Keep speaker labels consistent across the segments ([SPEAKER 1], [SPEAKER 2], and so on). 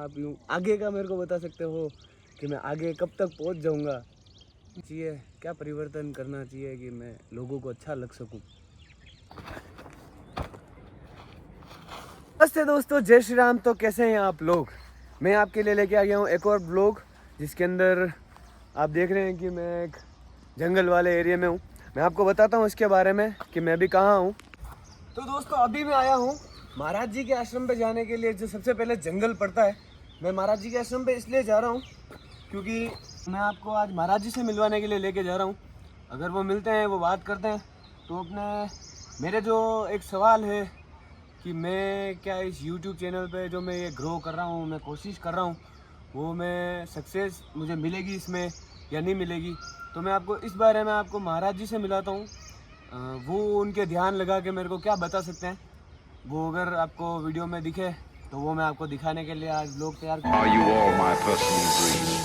[SPEAKER 1] आप यूँ आगे का मेरे को बता सकते हो कि मैं आगे कब तक पहुंच जाऊंगा? चाहिए क्या परिवर्तन करना चाहिए कि मैं लोगों को अच्छा लग सकूं? नमस्ते दोस्तों, जय श्री राम। तो कैसे हैं आप लोग? मैं आपके लिए लेके आ गया हूँ एक और ब्लॉग, जिसके अंदर आप देख रहे हैं कि मैं एक जंगल वाले एरिया में हूँ। मैं आपको बताता हूँ इसके बारे में कि मैं अभी कहाँ हूँ। तो दोस्तों, अभी मैं आया हूँ महाराज जी के आश्रम पे जाने के लिए, जो सबसे पहले जंगल पड़ता है। मैं महाराज जी के आश्रम पे इसलिए जा रहा हूँ क्योंकि मैं आपको आज महाराज जी से मिलवाने के लिए लेके जा रहा हूँ। अगर वो मिलते हैं, वो बात करते हैं, तो अपने मेरे जो एक सवाल है कि मैं क्या इस YouTube चैनल पे जो मैं ये ग्रो कर रहा हूँ, मैं कोशिश कर रहा हूँ, वो मैं सक्सेस मुझे मिलेगी इसमें या नहीं मिलेगी। तो मैं आपको इस बारे में आपको महाराज जी से मिलाता हूँ। वो उनके ध्यान लगा के मेरे को क्या बता सकते हैं, वो अगर आपको वीडियो में दिखे तो वो मैं आपको दिखाने के लिए आज लोग तैयार कर। Are you all my personal dreams?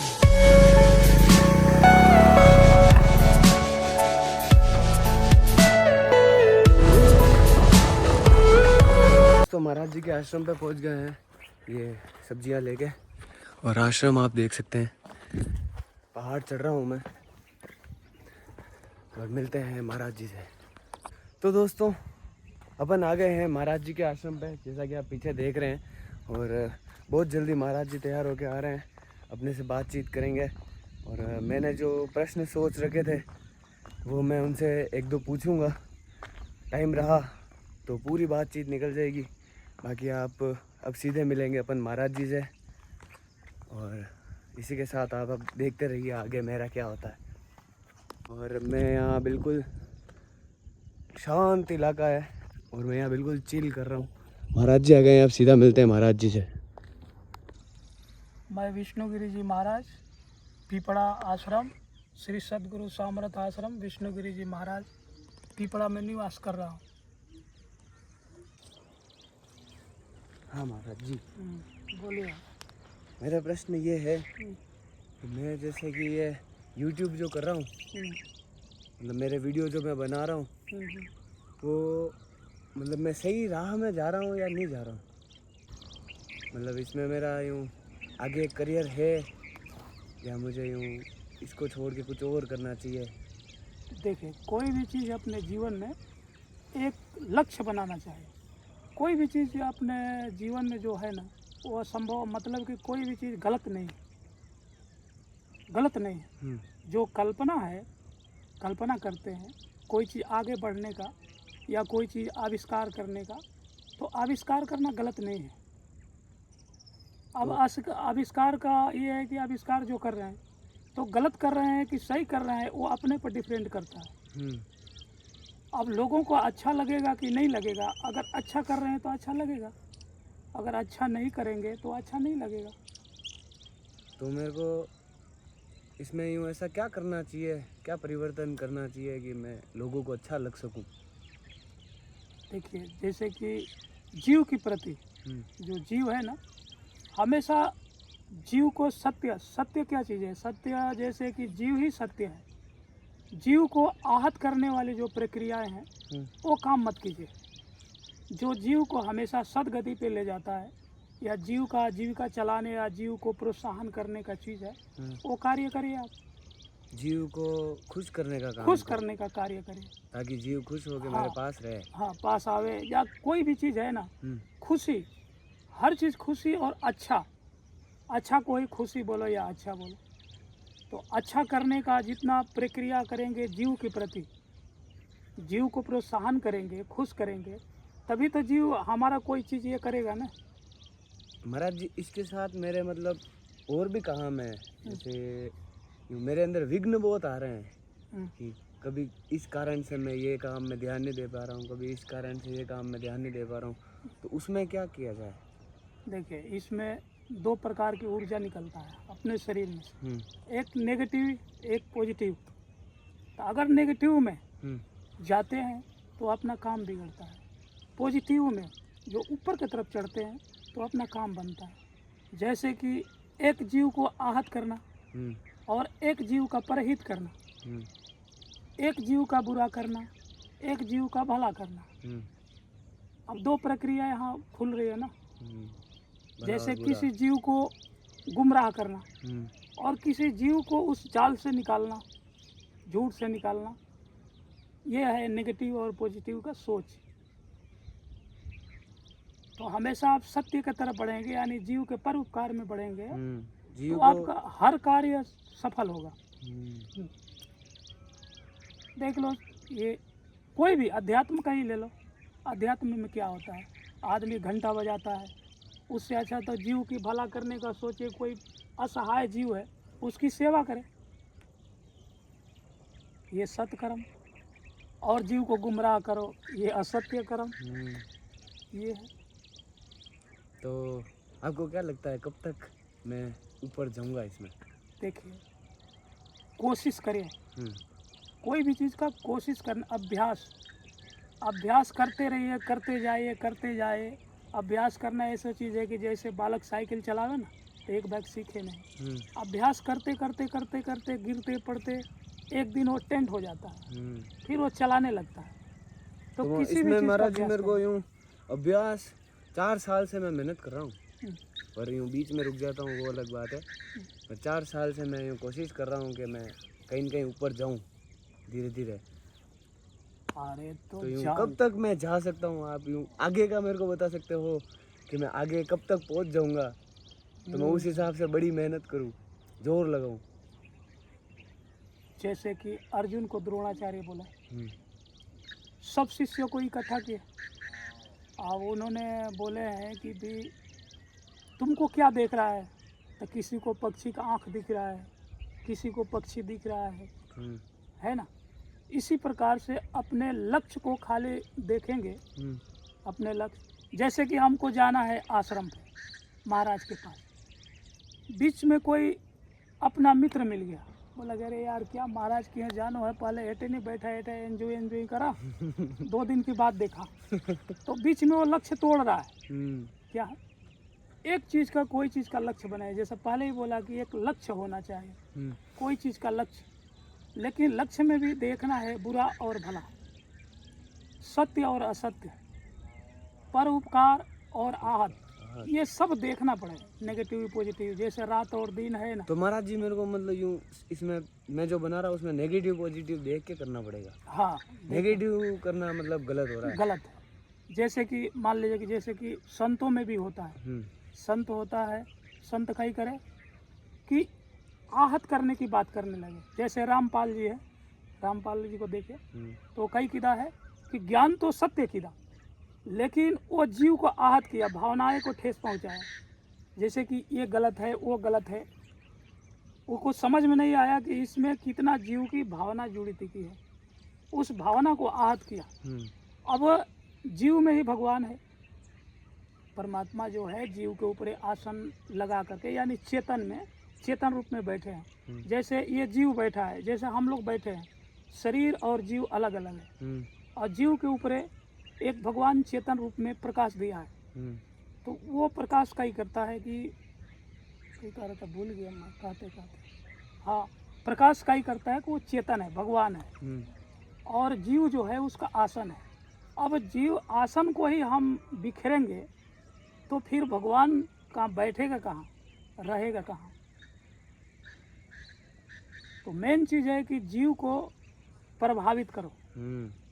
[SPEAKER 1] तो महाराज जी के आश्रम पे पहुंच गए हैं, ये सब्जियां लेके। और आश्रम आप देख सकते हैं, पहाड़ चढ़ रहा हूँ मैं और मिलते हैं महाराज जी से। तो दोस्तों, अपन आ गए हैं महाराज जी के आश्रम पे, जैसा कि आप पीछे देख रहे हैं। और बहुत जल्दी महाराज जी तैयार होके आ रहे हैं, अपने से बातचीत करेंगे। और मैंने जो प्रश्न सोच रखे थे वो मैं उनसे एक दो पूछूंगा। टाइम रहा तो पूरी बातचीत निकल जाएगी। बाकी आप अब सीधे मिलेंगे अपन महाराज जी से। और इसी के साथ आप अब देखते रहिए आगे मेरा क्या होता है। और मैं यहाँ बिल्कुल शांत इलाका है और मैं यहाँ बिल्कुल चिल कर रहा हूँ। महाराज जी आ गए हैं, अब सीधा मिलते हैं महाराज जी से।
[SPEAKER 2] मैं विष्णुगिरी जी महाराज, पीपड़ा आश्रम, श्री सद्गुरु सामर्थ आश्रम, विष्णुगिरी जी महाराज, पीपड़ा में निवास कर रहा हूँ।
[SPEAKER 1] हाँ महाराज जी,
[SPEAKER 2] बोलिए।
[SPEAKER 1] मेरा प्रश्न ये है कि मैं जैसे कि ये YouTube जो कर रहा हूँ, मतलब मेरे वीडियो जो मैं बना रहा हूँ, वो मतलब मैं सही राह में जा रहा हूँ या नहीं जा रहा हूँ? मतलब इसमें मेरा यूँ आगे करियर है या मुझे यूँ इसको छोड़ के कुछ और करना चाहिए?
[SPEAKER 2] देखिए, कोई भी चीज़ अपने जीवन में एक लक्ष्य बनाना चाहिए। कोई भी चीज़ अपने जीवन में जो है ना, वो असंभव, मतलब कि कोई भी चीज़ गलत नहीं है, गलत नहीं है। जो कल्पना है, कल्पना करते हैं कोई चीज़ आगे बढ़ने का या कोई चीज़ आविष्कार करने का, तो आविष्कार करना गलत नहीं है। अब आविष्कार का ये है कि आविष्कार जो कर रहे हैं तो गलत कर रहे हैं कि सही कर रहे हैं, वो अपने पर डिपेंड करता है। अब लोगों को अच्छा लगेगा कि नहीं लगेगा। अगर अच्छा कर रहे हैं तो अच्छा लगेगा, अगर अच्छा नहीं करेंगे तो अच्छा नहीं लगेगा।
[SPEAKER 1] तो मेरे को इसमें यूँ ऐसा क्या करना चाहिए, क्या परिवर्तन करना चाहिए कि मैं लोगों को अच्छा लग सकूं?
[SPEAKER 2] देखिए, जैसे कि जीव की प्रति, जो जीव है ना, हमेशा जीव को सत्य, सत्य क्या चीज़ है? सत्य जैसे कि जीव ही सत्य है। जीव को आहत करने वाली जो प्रक्रियाएं हैं वो काम मत कीजिए। जो जीव को हमेशा सदगति पे ले जाता है या जीव का जीविका चलाने या जीव को प्रोत्साहन करने का चीज़ है, वो कार्य करिए। आप
[SPEAKER 1] जीव को खुश करने का काम
[SPEAKER 2] खुश करने का कार्य करिए,
[SPEAKER 1] ताकि जीव खुश होकर मेरे पास रहे।
[SPEAKER 2] हाँ, पास आवे। या कोई भी चीज़ है ना, खुशी, हर चीज़ खुशी और अच्छा, अच्छा कोई खुशी बोलो या अच्छा बोलो, तो अच्छा करने का जितना प्रक्रिया करेंगे जीव के प्रति, जीव को प्रोत्साहन करेंगे, खुश करेंगे, तभी तो जीव हमारा कोई चीज़ ये करेगा ना।
[SPEAKER 1] महाराज जी, इसके साथ मेरे मतलब और भी काम है। जैसे मेरे अंदर विघ्न बहुत आ रहे हैं कि कभी इस कारण से मैं ये काम में ध्यान नहीं दे पा रहा हूँ, कभी इस कारण से ये काम में ध्यान नहीं दे पा रहा हूँ। तो उसमें क्या किया जाए?
[SPEAKER 2] देखिए, इसमें दो प्रकार की ऊर्जा निकलता है अपने शरीर में से, एक नेगेटिव, एक पॉजिटिव। तो अगर नेगेटिव में जाते हैं तो अपना काम बिगड़ता है, पॉजिटिव में जो ऊपर की तरफ चढ़ते हैं तो अपना काम बनता है। जैसे कि एक जीव को आहत करना और एक जीव का परहित करना, एक जीव का बुरा करना, एक जीव का भला करना। अब दो प्रक्रिया यहाँ खुल रही है ना। जैसे किसी जीव को गुमराह करना और किसी जीव को उस जाल से निकालना, झूठ से निकालना, ये है नेगेटिव और पॉजिटिव का सोच। तो हमेशा आप सत्य की तरफ बढ़ेंगे, यानी जीव के परोपकार में बढ़ेंगे, तो आपका हर कार्य सफल होगा। देख लो, ये कोई भी अध्यात्म का ही ले लो, अध्यात्म में क्या होता है, आदमी घंटा बजाता है, उससे अच्छा तो जीव की भला करने का सोचे, कोई असहाय जीव है उसकी सेवा करे, ये सत्य कर्म। और जीव को गुमराह करो, ये असत्य कर्म। ये है।
[SPEAKER 1] तो आपको क्या लगता है कब तक मैं ऊपर जाऊंगा इसमें? देखिए,
[SPEAKER 2] कोशिश करें, कोई भी चीज़ का कोशिश करना, अभ्यास करते रहिए, करते जाइए। अभ्यास करना ऐसा चीज़ है कि जैसे बालक साइकिल चलावे ना, तो एक बाइक सीखे नहीं, अभ्यास करते गिरते पड़ते एक दिन वो टेंट हो जाता है, फिर वो चलाने लगता है। तो किसी भी चीज़
[SPEAKER 1] महाराज जी मेरे को यूँ अभ्यास 4 साल से मैं मेहनत कर रहा हूँ, पर यूँ बीच में रुक जाता हूँ वो अलग बात है। मैं 4 साल से मैं यूँ कोशिश कर रहा हूँ कि मैं कहीं न कहीं ऊपर जाऊँ धीरे धीरे।
[SPEAKER 2] अरे तो
[SPEAKER 1] यूँ कब तक मैं जा सकता हूँ? आप यूँ आगे का मेरे को बता सकते हो कि मैं आगे कब तक पहुँच जाऊँगा, तो मैं उस हिसाब से बड़ी मेहनत करूँ, जोर लगाऊँ।
[SPEAKER 2] जैसे कि अर्जुन को द्रोणाचार्य बोला, सब शिष्यों को इकट्ठा किया, अब उन्होंने बोले हैं कि भी तुमको क्या देख रहा है, तो किसी को पक्षी का आँख दिख रहा है, किसी को पक्षी दिख रहा है ना। इसी प्रकार से अपने लक्ष्य को खाली देखेंगे, अपने लक्ष्य। जैसे कि हमको जाना है आश्रम पे महाराज के पास, बीच में कोई अपना मित्र मिल गया, बोला अरे यार क्या महाराज के यहाँ जानो है, पहले एटे नहीं बैठा, एटे एंजॉय करा 2 दिन की बात देखा, तो बीच में वो लक्ष्य तोड़ रहा है। क्या है, एक चीज़ का, कोई चीज़ का लक्ष्य बनाए। जैसे पहले ही बोला कि एक लक्ष्य होना चाहिए, कोई चीज़ का लक्ष्य, लेकिन लक्ष्य में भी देखना है बुरा और भला, सत्य और असत्य, परोपकार और आहत, ये सब देखना पड़ेगा, नेगेटिव पॉजिटिव। जैसे रात और दिन है ना,
[SPEAKER 1] तो महाराज जी मेरे को मतलब यूँ इसमें मैं जो बना रहा हूँ उसमें नेगेटिव पॉजिटिव देख के करना पड़ेगा।
[SPEAKER 2] हाँ,
[SPEAKER 1] नेगेटिव करना मतलब गलत हो रहा है।
[SPEAKER 2] गलत है। जैसे कि मान लीजिए कि जैसे कि संतों में भी होता है, संत होता है, संत कहीं करे कि आहत करने की बात करने लगे। जैसे रामपाल जी है, रामपाल जी को देखे तो कई किदा है कि ज्ञान तो सत्य किदा, लेकिन वो जीव को आहत किया, भावनाएं को ठेस पहुंचाया। जैसे कि ये गलत है, वो गलत है, वो कुछ समझ में नहीं आया कि इसमें कितना जीव की भावना जुड़ी थी है, उस भावना को आहत किया। अब जीव में ही भगवान है, परमात्मा जो है जीव के ऊपर आसन लगा करके, यानी चेतन में, चेतन रूप में बैठे हैं। जैसे ये जीव बैठा है, जैसे हम लोग बैठे हैं, शरीर और जीव अलग अलग है, और जीव के ऊपर एक भगवान चेतन रूप में प्रकाश दिया है। तो वो प्रकाश का ही करता है कि कह रहा था, भूल गया मैं कहते, हाँ, प्रकाश का ही करता है कि वो चेतन है, भगवान है, और जीव जो है उसका आसन है। अब जीव आसन को ही हम बिखरेंगे तो फिर भगवान कहाँ बैठेगा, कहाँ रहेगा, कहाँ। तो मेन चीज़ है कि जीव को प्रभावित करो,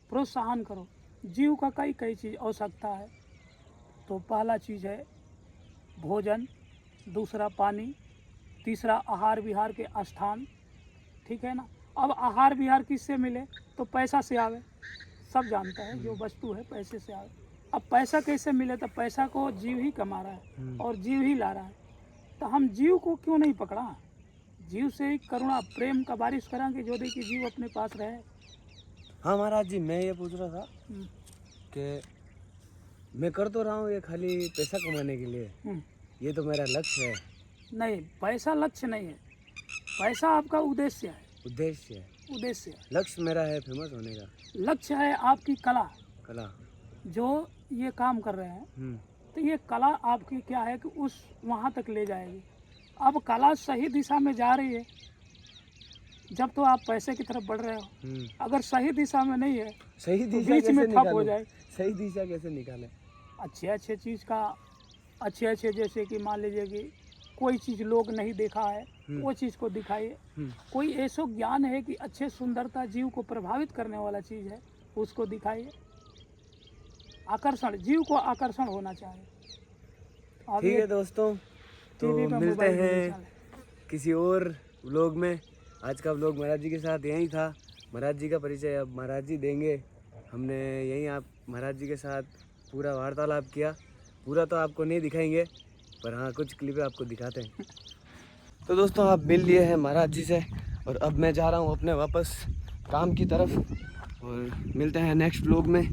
[SPEAKER 2] प्रोत्साहन करो। जीव का कई चीज़ आवश्यकता है। तो पहला चीज़ है भोजन, दूसरा पानी, तीसरा आहार विहार के स्थान, ठीक है ना। अब आहार विहार किससे मिले, तो पैसा से आवे, सब जानता है, जो वस्तु है पैसे से आवे। अब पैसा कैसे मिले, तो पैसा को जीव ही कमा रहा है और जीव ही ला रहा है। तो हम जीव को क्यों नहीं पकड़ा, जीव से ही करुणा प्रेम का बारिश कराएंगे, जो देखिए जीव अपने पास रहे।
[SPEAKER 1] हाँ महाराज जी, मैं ये पूछ रहा था कि मैं कर तो रहा हूँ ये खाली पैसा कमाने के लिए, ये तो मेरा लक्ष्य है।
[SPEAKER 2] नहीं, पैसा लक्ष्य नहीं है, पैसा आपका उद्देश्य है।
[SPEAKER 1] उद्देश्य है,
[SPEAKER 2] उद्देश्य है।
[SPEAKER 1] लक्ष्य मेरा है फेमस होने का।
[SPEAKER 2] लक्ष्य है आपकी कला, जो ये काम कर रहे हैं, तो ये कला आपकी क्या है कि उस वहाँ तक ले जाएगी। अब कला सही दिशा में जा रही है जब तो आप पैसे की तरफ बढ़ रहे हो। अगर सही दिशा में नहीं है,
[SPEAKER 1] सही
[SPEAKER 2] तो
[SPEAKER 1] दिशा
[SPEAKER 2] बीच में ठप हो जाए।
[SPEAKER 1] सही दिशा कैसे निकाले?
[SPEAKER 2] अच्छे चीज़ का अच्छे अच्छे, जैसे कि मान लीजिए कि कोई चीज़ लोग नहीं देखा है वो चीज़ को दिखाइए। कोई ऐसा ज्ञान है कि अच्छे सुंदरता जीव को प्रभावित करने वाला चीज़ है उसको दिखाइए। आकर्षण, जीव को आकर्षण होना चाहिए। अब
[SPEAKER 1] ठीक
[SPEAKER 2] ये
[SPEAKER 1] है दोस्तों, तो
[SPEAKER 2] टीवी पे
[SPEAKER 1] मिलते
[SPEAKER 2] मोबाइल में
[SPEAKER 1] हैं
[SPEAKER 2] चले।
[SPEAKER 1] किसी और व्लॉग में। आज का व्लॉग महाराज जी के साथ यही था। महाराज जी का परिचय अब महाराज जी देंगे। हमने यहीं आप महाराज जी के साथ पूरा वार्तालाप किया। पूरा तो आपको नहीं दिखाएंगे, पर हाँ कुछ क्लिप आपको दिखाते हैं। तो दोस्तों आप मिल लिए हैं महाराज जी से, और अब मैं जा रहा हूँ अपने वापस काम की तरफ, और मिलते हैं नेक्स्ट व्लॉग में।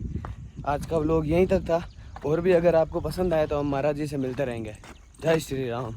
[SPEAKER 1] आज का व्लॉग यहीं तक था, और भी अगर आपको पसंद आए तो हम महाराज जी से मिलते रहेंगे। जय श्री राम।